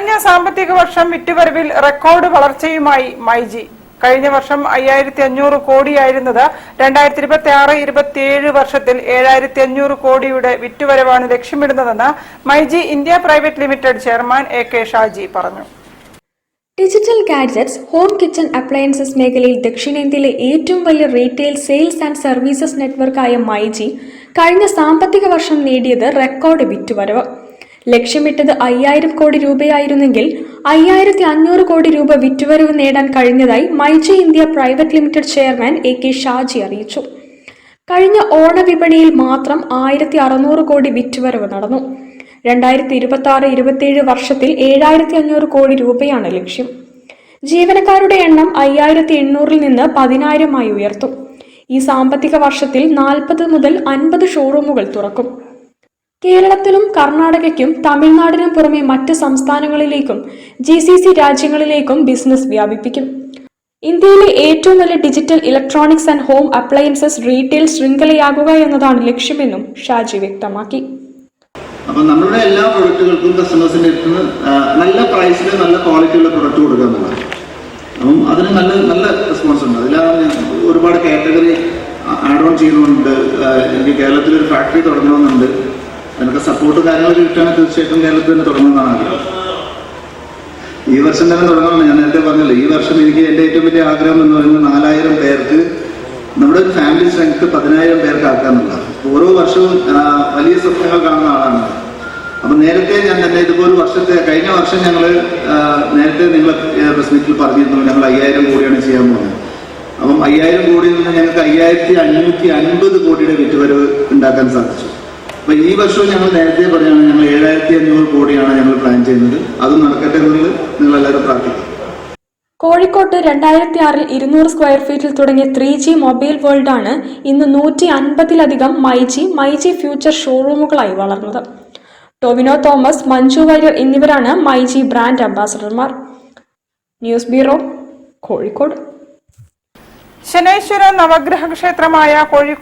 കഴിഞ്ഞ സാമ്പത്തിക വർഷം വിറ്റുവരവിൽ റെക്കോർഡ് വളർച്ചയുമായി മൈജി. കഴിഞ്ഞ വർഷം 5500 കോടിയായിരുന്നത് 2026-27 വർഷത്തിൽ 7500 കോടിയുടെ വിറ്റുവരവാണ് ലക്ഷ്യമിടുന്നതെന്ന് myG India private limited chairman AK Shaji പറഞ്ഞു. Digital gadgets, home kitchen appliances മേഖലയിൽ ദക്ഷിണേന്ത്യയിലെ ഏറ്റവും വലിയ റീറ്റെയിൽ സെയിൽസ് ആൻഡ് സർവീസസ് നെറ്റ്വർക്കായ മൈജി കഴിഞ്ഞ സാമ്പത്തിക വർഷം നേടിയത് റെക്കോർഡ് വിറ്റുവരവ്. ലക്ഷ്യമിട്ടത് 5000 കോടി രൂപയായിരുന്നെങ്കിൽ 5500 കോടി രൂപ വിറ്റുവരവ് നേടാൻ കഴിഞ്ഞതായി myG India private limited chairman AK Shaji അറിയിച്ചു. കഴിഞ്ഞ ഓണവിപണിയിൽ മാത്രം 1600 കോടി വിറ്റുവരവ് നടന്നു. 2026-27 വർഷത്തിൽ 7500 കോടി രൂപയാണ് ലക്ഷ്യം. ജീവനക്കാരുടെ എണ്ണം 5800-ൽ നിന്ന് 10000-ആയി ഉയർത്തും. ഈ സാമ്പത്തിക വർഷത്തിൽ 40 മുതൽ 50 ഷോറൂമുകൾ തുറക്കും. കേരളത്തിലും കർണാടകയ്ക്കും തമിഴ്നാടിനും പുറമെ മറ്റ് സംസ്ഥാനങ്ങളിലേക്കും GCC രാജ്യങ്ങളിലേക്കും ബിസിനസ് വ്യാപിപ്പിക്കും. ഇന്ത്യയിലെ ഏറ്റവും വലിയ digital electronics and home appliances retail ശൃംഖലയാകുക എന്നതാണ് ലക്ഷ്യമെന്നും ഷാജി വ്യക്തമാക്കി. അപ്പോൾ നമ്മുടെ എല്ലാ പ്രൊഡക്റ്റുകൾക്കും കസ്റ്റമേഴ്സിൻ്റെ അടുത്ത് നല്ല പ്രൈസിൽ നല്ല ക്വാളിറ്റിയുള്ള പ്രൊഡക്റ്റ് കൊടുക്കുക എന്നുള്ളതാണ്. അപ്പം അതിന് നല്ല റെസ്പോൺസ് ഉണ്ട്. അതിലാണ് ഒരുപാട് കാറ്റഗറി ആഡ് ഓൺ ചെയ്യുന്നുണ്ട്. എനിക്ക് കേരളത്തിലൊരു ഫാക്ടറി തുടങ്ങണമെന്നുണ്ട്. അതിനൊക്കെ സപ്പോർട്ട് കാര്യങ്ങളൊക്കെ കിട്ടുകയാണെങ്കിൽ തീർച്ചയായിട്ടും കേരളത്തിൽ തന്നെ തുടങ്ങുന്നതാണ് ആഗ്രഹം. ഈ വർഷം തന്നെ തുടങ്ങണമെന്ന് ഞാൻ നേരത്തെ പറഞ്ഞല്ലോ. ഈ വർഷം എനിക്ക് എൻ്റെ ഏറ്റവും വലിയ ആഗ്രഹം എന്ന് പറയുന്നത് 4000 പേർക്ക് നമ്മുടെ ഒരു ഫാമിലി സ്ട്രെങ്ത് 10000 പേർക്ക് ആക്കാന്നുള്ളതാണ്. ഓരോ വർഷവും വലിയ സ്വപ്നങ്ങൾ കാണുന്ന ആളാണ്. അപ്പം നേരത്തെ ഞാൻ തന്നെ ഇതുപോലെ കഴിഞ്ഞ വർഷം ഞങ്ങൾ നേരത്തെ നിങ്ങൾ പ്രസ് മീറ്റിൽ പറഞ്ഞിരുന്നു ഞങ്ങൾ 5000 കോടിയാണ് ചെയ്യാൻ പോകുന്നത്. അപ്പം 5000 കോടിയിൽ നിന്ന് ഞങ്ങൾക്ക് 5550 കോടിയുടെ വിറ്റുവരവ് ഉണ്ടാക്കാൻ സാധിച്ചു. അപ്പം ഈ വർഷവും ഞങ്ങൾ നേരത്തെ പറയുകയാണ് ഞങ്ങൾ 7500 കോടിയാണ് ഞങ്ങൾ പ്ലാൻ ചെയ്യുന്നത്. അതും നടക്കട്ടെ എന്നുള്ളത് നിങ്ങളെല്ലാവരും പ്രാർത്ഥിക്കും. കോഴിക്കോട്ട് 2006-ൽ 200 സ്ക്വയർ ഫീറ്റിൽ തുടങ്ങിയ 3G മൊബൈൽ വേൾഡ് ആണ് ഇന്ന് 150-ലധികം മൈജി ഫ്യൂച്ചർ ഷോറൂമുകളായി വളർന്നത്. ടൊവിനോ തോമസ്, മഞ്ജു വാര്യർ എന്നിവരാണ് മൈജി ബ്രാൻഡ് അംബാസഡർമാർ. News bureau, Kozhikode. ശനൈശ്വര നവഗ്രഹ ക്ഷേത്രമായ കോഴിക്കോട്